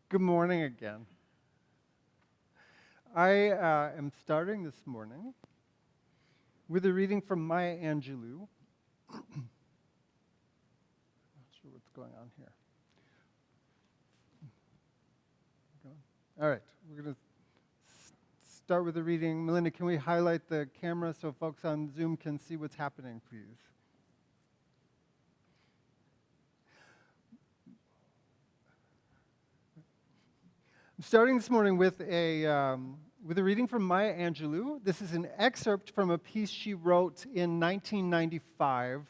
Good morning again. I am starting this morning with a reading from Maya Angelou. Not sure what's going on here. All right, we're going to start with a reading. Melinda, can we highlight the camera so folks on Zoom can see what's happening, please? I'm starting this morning with a reading from Maya Angelou. This is an excerpt from a piece she wrote in 1995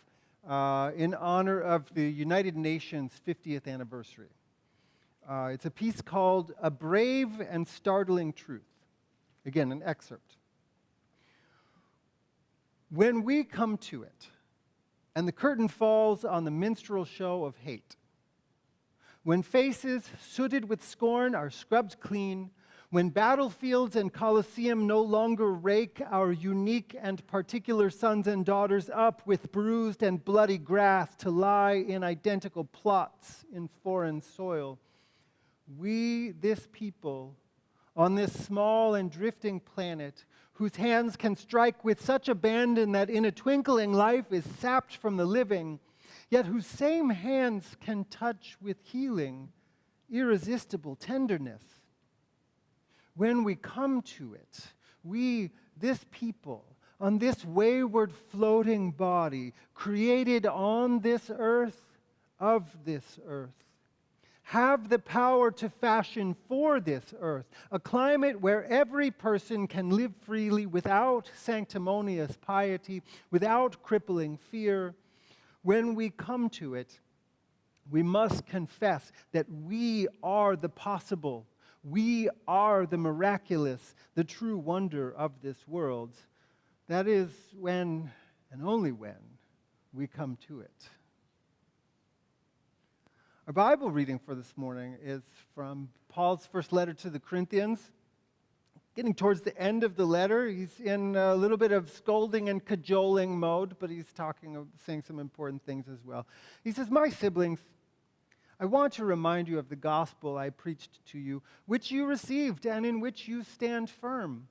in honor of the United Nations 50th anniversary. It's a piece called A Brave and Startling Truth. Again, an excerpt. When we come to it, and the curtain falls on the minstrel show of hate, when faces sooted with scorn are scrubbed clean, when battlefields and coliseum no longer rake our unique and particular sons and daughters up with bruised and bloody grass to lie in identical plots in foreign soil, we, this people, on this small and drifting planet, whose hands can strike with such abandon that in a twinkling life is sapped from the living, yet whose same hands can touch with healing, irresistible tenderness. When we come to it, we, this people, on this wayward floating body, created on this earth, of this earth, have the power to fashion for this earth a climate where every person can live freely without sanctimonious piety, without crippling fear. When we come to it, we must confess that we are the possible, we are the miraculous, the true wonder of this world. That is when, and only when, we come to it. Our Bible reading for this morning is from Paul's first letter to the Corinthians. Getting towards the end of the letter, he's in a little bit of scolding and cajoling mode, but he's saying some important things as well. He says, "My siblings, I want to remind you of the gospel I preached to you, which you received and in which you stand firm.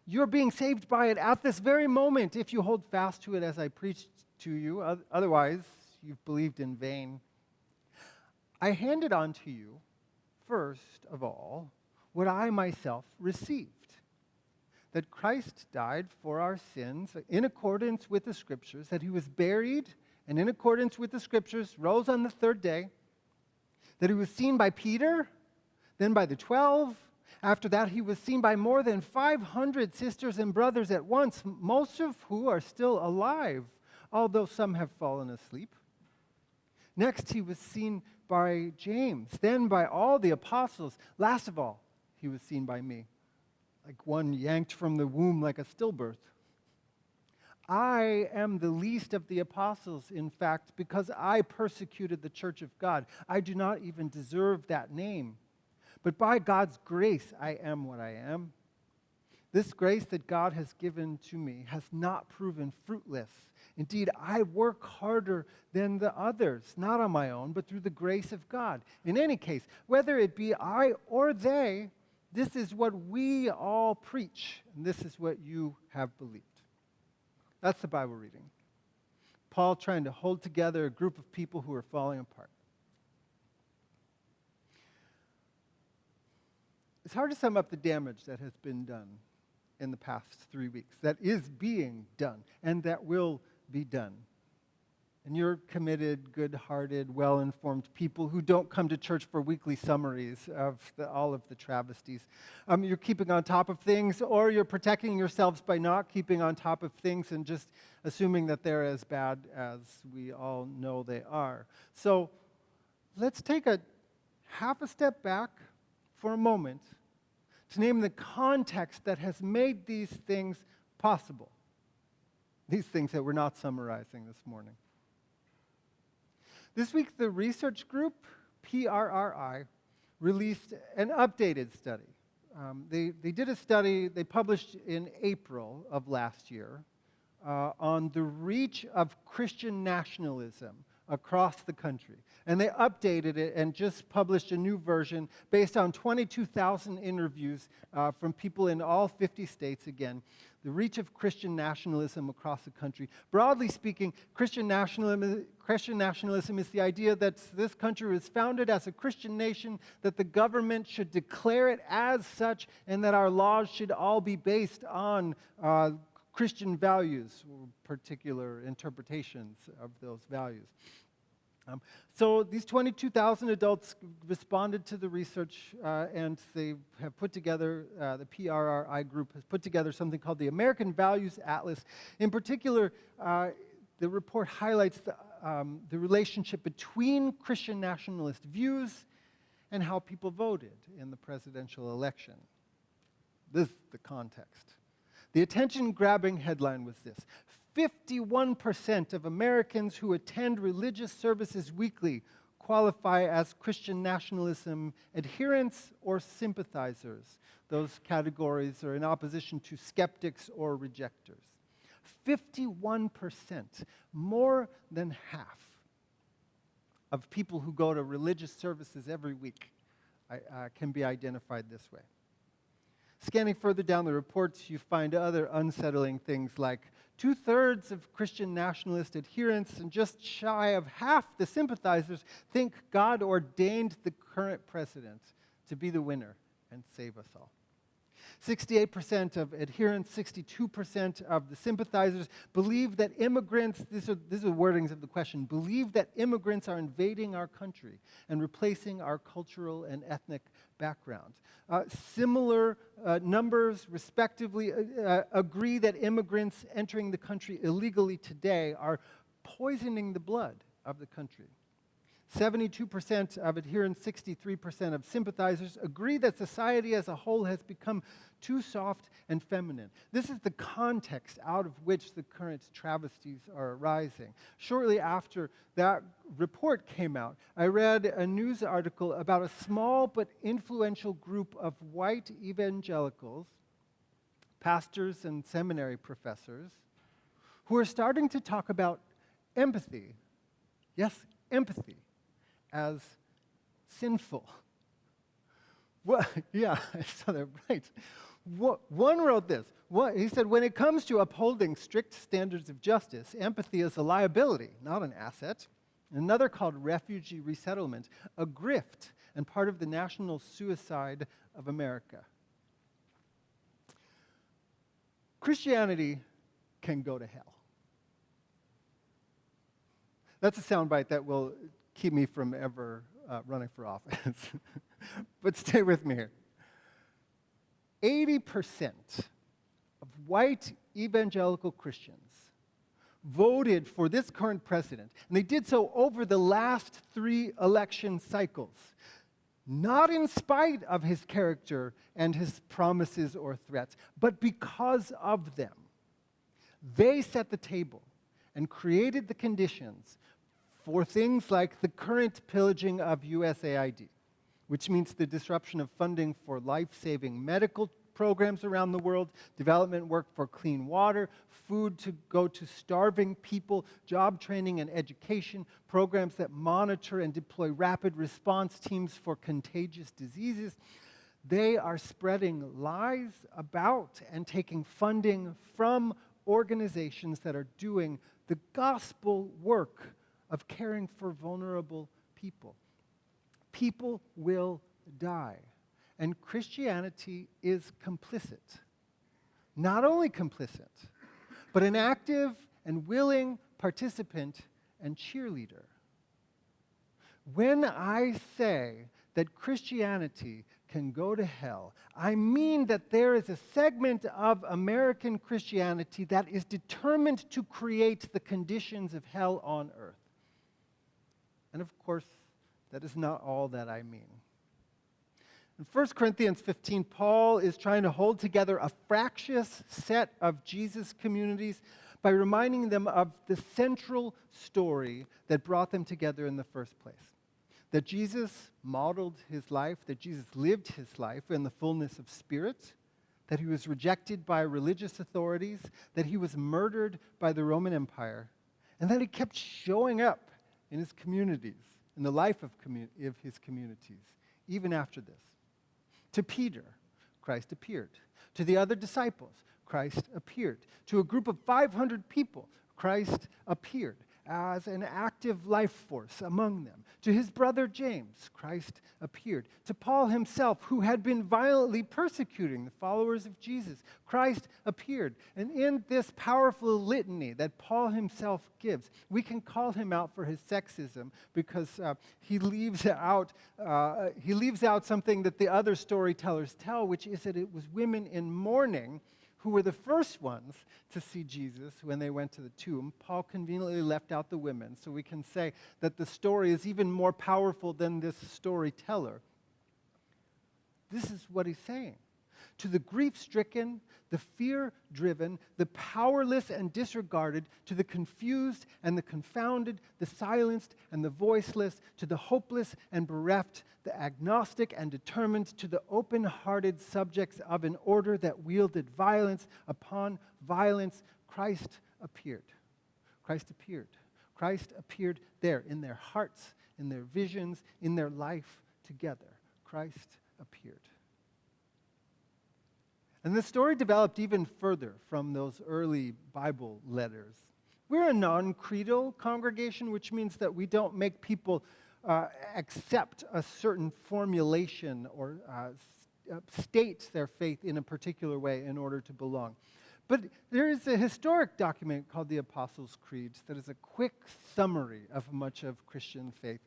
You're being saved by it at this very moment if you hold fast to it as I preached to you. Otherwise, you've believed in vain. I handed on to you, first of all, what I myself received, that Christ died for our sins in accordance with the Scriptures, that he was buried, and in accordance with the Scriptures, rose on the third day, that he was seen by Peter, then by the 12. After that, he was seen by more than 500 sisters and brothers at once, most of who are still alive, although some have fallen asleep. Next, he was seen by James, then by all the apostles. Last of all, he was seen by me, like one yanked from the womb like a stillbirth. I am the least of the apostles, in fact, because I persecuted the church of God. I do not even deserve that name. But by God's grace, I am what I am. This grace that God has given to me has not proven fruitless. Indeed, I work harder than the others, not on my own, but through the grace of God. In any case, whether it be I or they, this is what we all preach, and this is what you have believed." That's the Bible reading. Paul trying to hold together a group of people who are falling apart. It's hard to sum up the damage that has been done in the past 3 weeks, that is being done, and that will be done. And you're committed, good-hearted, well-informed people who don't come to church for weekly summaries of all of the travesties. You're keeping on top of things, or you're protecting yourselves by not keeping on top of things and just assuming that they're as bad as we all know they are. So let's take a half a step back for a moment to name the context that has made these things possible. These things that we're not summarizing this morning. This week, the research group, PRRI, released an updated study. They did a study they published in April of last year on the reach of Christian nationalism across the country. And they updated it and just published a new version based on 22,000 interviews from people in all 50 states again. The reach of Christian nationalism across the country. Broadly speaking, Christian nationalism is the idea that this country was founded as a Christian nation, that the government should declare it as such, and that our laws should all be based on Christian values, or particular interpretations of those values. So these 22,000 adults responded to the research, and they have put together, the PRRI group has put together something called the American Values Atlas. In particular, the report highlights the relationship between Christian nationalist views and how people voted in the presidential election. This is the context. The attention-grabbing headline was this: 51% of Americans who attend religious services weekly qualify as Christian nationalism adherents or sympathizers. Those categories are in opposition to skeptics or rejectors. 51%, more than half of people who go to religious services every week can be identified this way. Scanning further down the reports, you find other unsettling things like 2/3 of Christian nationalist adherents and just shy of half the sympathizers think God ordained the current president to be the winner and save us all. 68% of adherents, 62% of the sympathizers believe that immigrants, these are wordings of the question, believe that immigrants are invading our country and replacing our cultural and ethnic backgrounds. Similar numbers, respectively, agree that immigrants entering the country illegally today are poisoning the blood of the country. 72% of adherents, 63% of sympathizers agree that society as a whole has become too soft and feminine. This is the context out of which the current travesties are arising. Shortly after that report came out, I read a news article about a small but influential group of white evangelicals, pastors and seminary professors, who are starting to talk about empathy. Yes, empathy. As sinful. Well, yeah, I saw that right. One wrote this. He said, when it comes to upholding strict standards of justice, empathy is a liability, not an asset. Another called refugee resettlement, a grift and part of the national suicide of America. Christianity can go to hell. That's a soundbite that will keep me from ever running for office. But stay with me here. 80% of white evangelical Christians voted for this current president, and they did so over the last 3 election cycles, not in spite of his character and his promises or threats, but because of them. They set the table and created the conditions for things like the current pillaging of USAID, which means the disruption of funding for life-saving medical programs around the world, development work for clean water, food to go to starving people, job training and education, programs that monitor and deploy rapid response teams for contagious diseases. They are spreading lies about and taking funding from organizations that are doing the gospel work of caring for vulnerable people. People will die. And Christianity is complicit. Not only complicit, but an active and willing participant and cheerleader. When I say that Christianity can go to hell, I mean that there is a segment of American Christianity that is determined to create the conditions of hell on earth. And of course, that is not all that I mean. In 1 Corinthians 15, Paul is trying to hold together a fractious set of Jesus communities by reminding them of the central story that brought them together in the first place. That Jesus modeled his life, that Jesus lived his life in the fullness of spirit, that he was rejected by religious authorities, that he was murdered by the Roman Empire, and that he kept showing up in his communities, in the life of his communities, even after this. To Peter, Christ appeared. To the other disciples, Christ appeared. To a group of 500 people, Christ appeared as an active life force among them. To his brother James, Christ appeared. To Paul himself, who had been violently persecuting the followers of Jesus, Christ appeared. And in this powerful litany that Paul himself gives, we can call him out for his sexism because he leaves out something that the other storytellers tell, which is that it was women in mourning who were the first ones to see Jesus when they went to the tomb. Paul conveniently left out the women, so we can say that the story is even more powerful than this storyteller. This is what he's saying. To the grief-stricken, the fear-driven, the powerless and disregarded, to the confused and the confounded, the silenced and the voiceless, to the hopeless and bereft, the agnostic and determined, to the open-hearted subjects of an order that wielded violence upon violence, Christ appeared. Christ appeared. Christ appeared there in their hearts, in their visions, in their life together. Christ appeared. And the story developed even further from those early Bible letters. We're a non-creedal congregation, which means that we don't make people accept a certain formulation or state their faith in a particular way in order to belong. But there is a historic document called the Apostles' Creed that is a quick summary of much of Christian faith.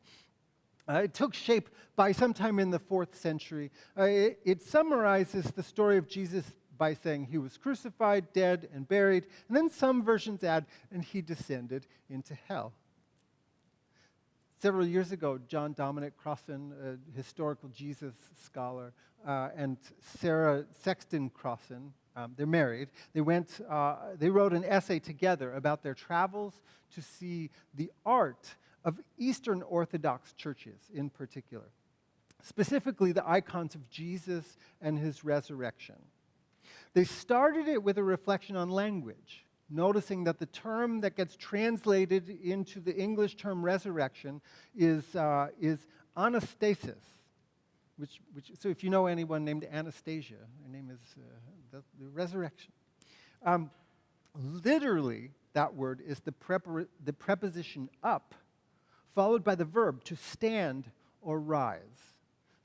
It took shape by sometime in the 4th century. It summarizes the story of Jesus by saying he was crucified, dead, and buried, and then some versions add, and he descended into hell. Several years ago, John Dominic Crossan, a historical Jesus scholar, and Sarah Sexton Crossan, they're married. They wrote an essay together about their travels to see the art of Eastern Orthodox churches in particular, specifically the icons of Jesus and his resurrection. They started it with a reflection on language, noticing that the term that gets translated into the English term resurrection is anastasis, so if you know anyone named Anastasia, her name is the resurrection. Literally, that word is the preposition up, followed by the verb to stand or rise.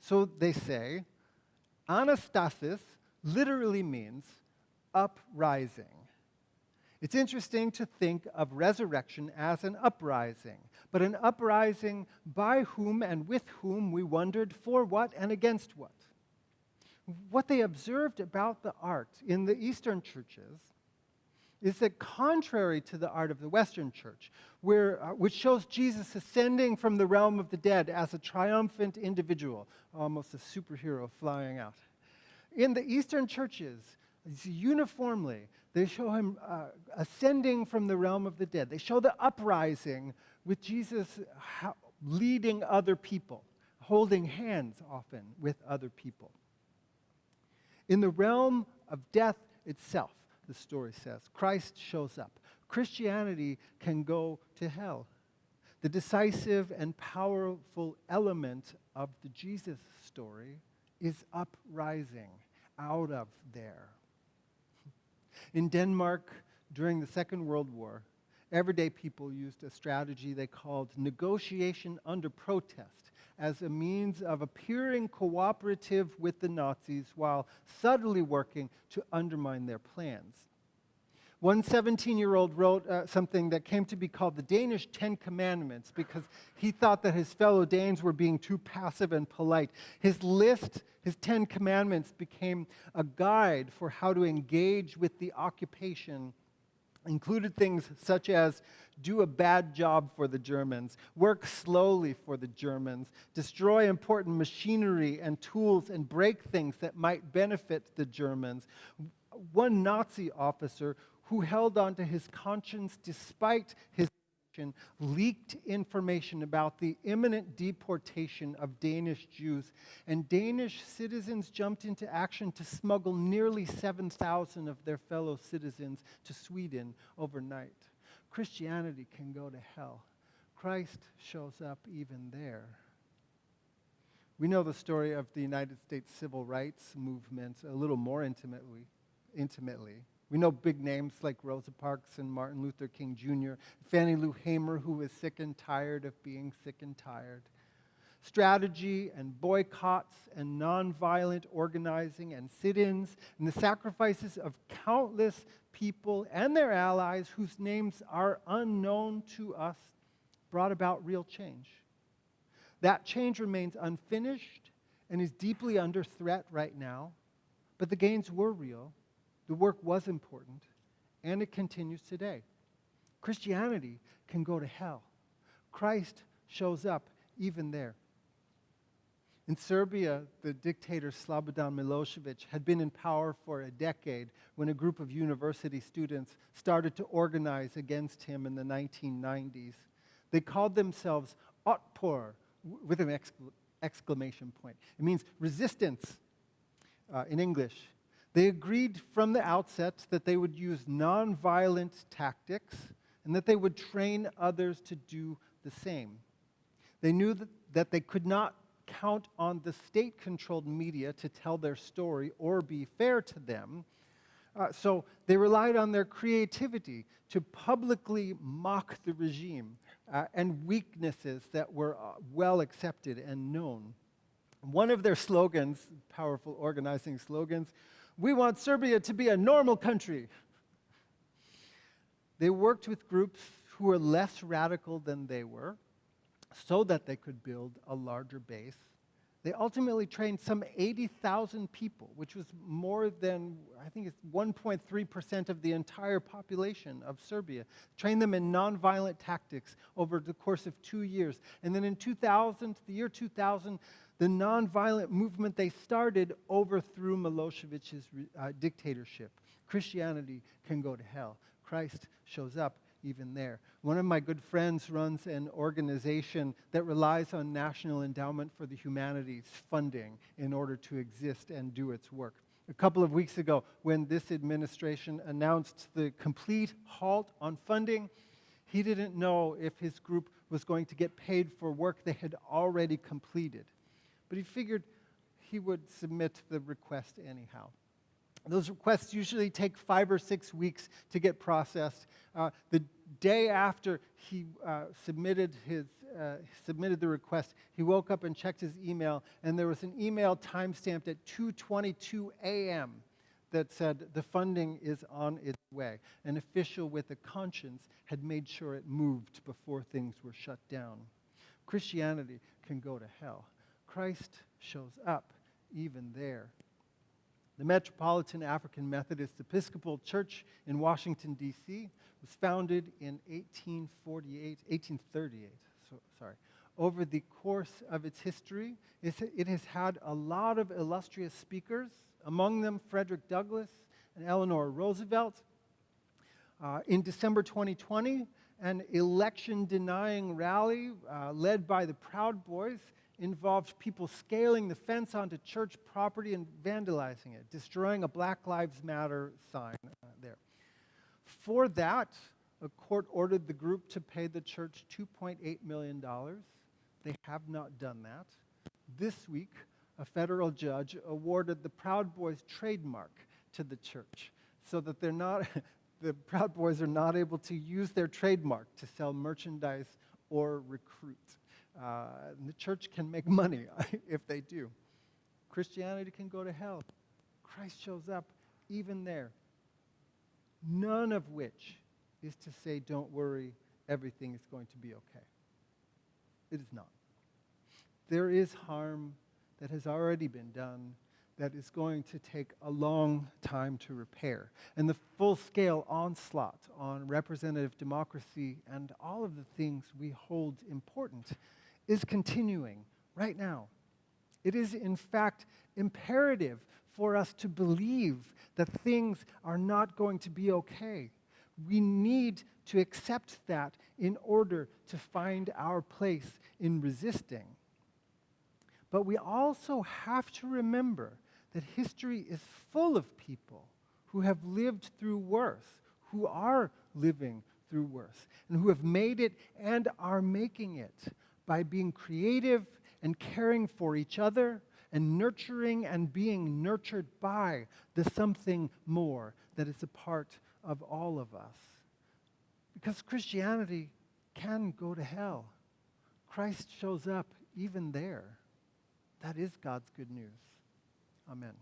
So they say, anastasis literally means uprising. It's interesting to think of resurrection as an uprising, but an uprising by whom and with whom we wondered for what and against what. What they observed about the art in the Eastern churches is that contrary to the art of the Western church, which shows Jesus ascending from the realm of the dead as a triumphant individual, almost a superhero flying out. In the Eastern churches, uniformly, they show him ascending from the realm of the dead. They show the uprising with Jesus leading other people, holding hands often with other people. In the realm of death itself, the story says, Christ shows up. Christianity can go to hell. The decisive and powerful element of the Jesus story is uprising out of there. In Denmark, during the Second World War, everyday people used a strategy they called negotiation under protest as a means of appearing cooperative with the Nazis while subtly working to undermine their plans. One 17-year-old wrote something that came to be called the Danish 10 Commandments because he thought that his fellow Danes were being too passive and polite. His 10 Commandments became a guide for how to engage with the occupation, included things such as do a bad job for the Germans, work slowly for the Germans, destroy important machinery and tools, and break things that might benefit the Germans. One Nazi officer who held on to his conscience despite his conviction, leaked information about the imminent deportation of Danish Jews, and Danish citizens jumped into action to smuggle nearly 7,000 of their fellow citizens to Sweden overnight. Christianity can go to hell. Christ shows up even there. We know the story of the United States civil rights movement a little more intimately. We know big names like Rosa Parks and Martin Luther King Jr., Fannie Lou Hamer, who was sick and tired of being sick and tired. Strategy and boycotts and nonviolent organizing and sit-ins and the sacrifices of countless people and their allies whose names are unknown to us brought about real change. That change remains unfinished and is deeply under threat right now, but the gains were real, the work was important, and it continues today. Christianity can go to hell. Christ shows up even there. In Serbia, the dictator Slobodan Milosevic had been in power for a decade when a group of university students started to organize against him in the 1990s. They called themselves Otpor, with an exclamation point. It means resistance in English. They agreed from the outset that they would use nonviolent tactics and that they would train others to do the same. They knew that they could not count on the state-controlled media to tell their story or be fair to them. So they relied on their creativity to publicly mock the regime and weaknesses that were well accepted and known. One of their slogans, powerful organizing slogans, "We want Serbia to be a normal country." They worked with groups who were less radical than they were so that they could build a larger base. They ultimately trained some 80,000 people, which was more than, I think it's 1.3% of the entire population of Serbia. Trained them in nonviolent tactics over the course of 2 years. And then in the year 2000, the nonviolent movement they started overthrew Milosevic's dictatorship. Christianity can go to hell. Christ shows up even there. One of my good friends runs an organization that relies on National Endowment for the Humanities funding in order to exist and do its work. A couple of weeks ago, when this administration announced the complete halt on funding, he didn't know if his group was going to get paid for work they had already completed. But he figured he would submit the request anyhow. Those requests usually take 5 or 6 weeks to get processed. The day after he submitted the request, he woke up and checked his email, and there was an email timestamped at 2:22 a.m. that said the funding is on its way. An official with a conscience had made sure it moved before things were shut down. Christianity can go to hell. Christ shows up even there. The Metropolitan African Methodist Episcopal Church in Washington, D.C. was founded in 1838. Over the course of its history, it has had a lot of illustrious speakers, among them Frederick Douglass and Eleanor Roosevelt. In December 2020, an election-denying rally led by the Proud Boys involved people scaling the fence onto church property and vandalizing it, destroying a Black Lives Matter sign there. For that, a court ordered the group to pay the church $2.8 million. They have not done that. This week, a federal judge awarded the Proud Boys trademark to the church so that the Proud Boys are not able to use their trademark to sell merchandise or recruit. The church can make money if they do. Christianity can go to hell. Christ shows up even there. None of which is to say, don't worry, everything is going to be okay. It is not. There is harm that has already been done that is going to take a long time to repair. And the full-scale onslaught on representative democracy and all of the things we hold important is continuing right now. It is, in fact, imperative for us to believe that things are not going to be okay. We need to accept that in order to find our place in resisting. But we also have to remember that history is full of people who have lived through worse, who are living through worth, and who have made it and are making it by being creative and caring for each other and nurturing and being nurtured by the something more that is a part of all of us. Because Christianity can go to hell. Christ shows up even there. That is God's good news. Amen.